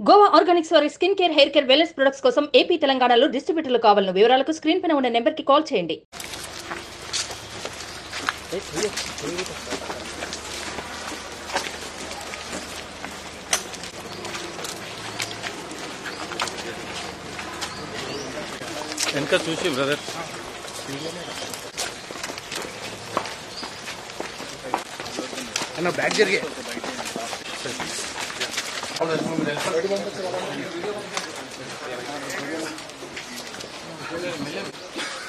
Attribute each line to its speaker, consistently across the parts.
Speaker 1: Goa Organics వారి skin care, hair care, wellness products కోసం AP, తెలంగాణలో డిస్ట్రిబ్యూటర్లు కావాలను వివరాలకు స్క్రీన్ పైన ఉన్న నెంబర్కి కాల్ చేయండి.
Speaker 2: వెనక చూసి బ్రదర్
Speaker 3: అన్న బ్యాక్ జరిగే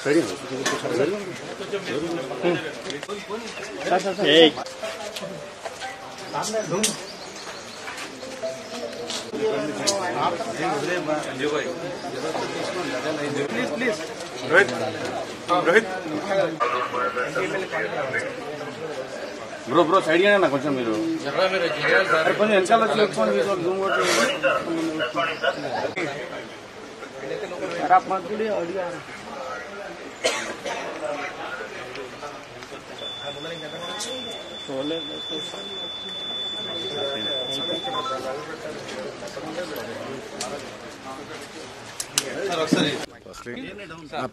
Speaker 3: ప్లీజ్
Speaker 2: రోహిత్ బ్రో సైడ్ గానే కొంచెం మీరు కొంచెం వెనకాల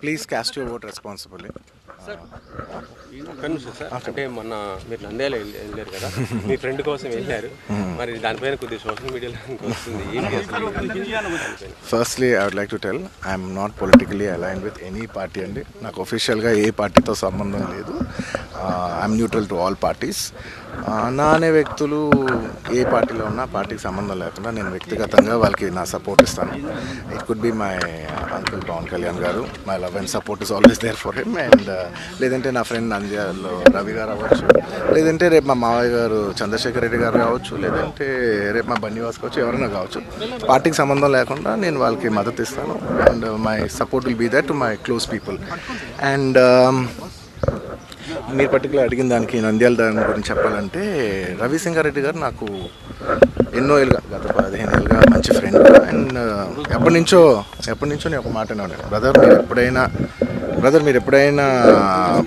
Speaker 3: please cost your vote responsibly.
Speaker 4: అంటే మొన్న మీరు నంద్యాల వెళ్ళారు కదా, మీ ఫ్రెండ్ కోసం వెళ్ళారు, మరి దానిపైన కొద్దిగా సోషల్ మీడియాలో వస్తుంది ఏంటి అసలు?
Speaker 3: Firstly I would like to tell I'm not politically aligned with any party అండి. నాకు ఒఫిషియల్గా ఏ పార్టీతో సంబంధం లేదు. I'm neutral to all parties. నా అనే వ్యక్తులు ఏ పార్టీలో ఉన్నా పార్టీకి సంబంధం లేకుండా నేను వ్యక్తిగతంగా వాళ్ళకి నా సపోర్ట్ ఇస్తాను. It could be my uncle Pawan Kalyan గారు. My love and support is always there for him. And లేదంటే నా ఫ్రెండ్ నంద్యాలలో రవి గారు అవ్వచ్చు, లేదంటే రేపు మా మావయ్య గారు చంద్రశేఖర్ రెడ్డి గారు కావచ్చు, లేదంటే రేపు మా బన్నివాస్ కావచ్చు, ఎవరైనా కావచ్చు. పార్టీకి సంబంధం లేకుండా నేను వాళ్ళకి మద్దతు ఇస్తాను. And my support will be that to my close people. And మీరు పర్టికులర్ అడిగిన దానికి నంద్యాల దాని గురించి చెప్పాలంటే, రవిసింగారెడ్డి గారు నాకు ఎన్నో ఏళ్ళుగా, గత 15 ఏళ్ళుగా మంచి ఫ్రెండ్. అండ్ ఎప్పటి నుంచో నేను ఒక మాట అన్నాను, బ్రదర్ మీరు ఎప్పుడైనా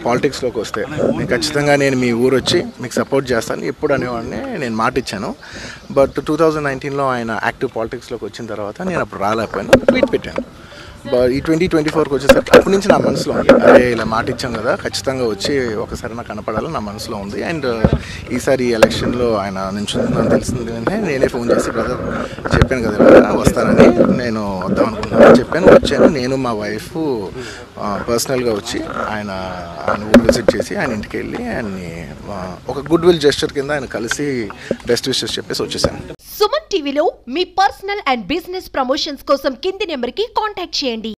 Speaker 3: పాలిటిక్స్లోకి వస్తే మీకు ఖచ్చితంగా నేను మీ ఊరు వచ్చి మీకు సపోర్ట్ చేస్తాను ఎప్పుడు అనేవాడిని. నేను మాట ఇచ్చాను. బట్ 2019లో ఆయన యాక్టివ్ పాలిటిక్స్లోకి వచ్చిన తర్వాత నేను అప్పుడు రాలేకపోయాను, ట్వీట్ పెట్టాను. ఈ 2024కి వచ్చేసరికి అప్పటి నుంచి నా మనసులో ఉంది, అరే ఇలా మాట ఇచ్చాం కదా, ఖచ్చితంగా వచ్చి ఒకసారి నాకు కనపడాలని నా మనసులో ఉంది. అండ్ ఈసారి ఈ ఎలక్షన్లో ఆయన నించుందని తెలిసింది అంటే నేనే ఫోన్ చేసి, బ్రదర్ చెప్పాను కదా ఇలా వస్తానని, నేను వద్దాం అనుకుంటున్నాను చెప్పాను. వచ్చాను, నేను మా వైఫ్ పర్సనల్గా వచ్చి ఆయన ఊరు విజిట్ చేసి ఆయన ఇంటికి వెళ్ళి ఆయన్ని ఒక గుడ్ విల్ జెస్చర్ కింద ఆయన కలిసి బెస్ట్ విషెస్ చెప్పేసి వచ్చేసాను.
Speaker 5: సుమన్ టీవీలో మీ పర్సనల్ అండ్ బిజినెస్ ప్రమోషన్స్ కోసం కింది నెంబర్కి కాంటాక్ట్ చేయండి.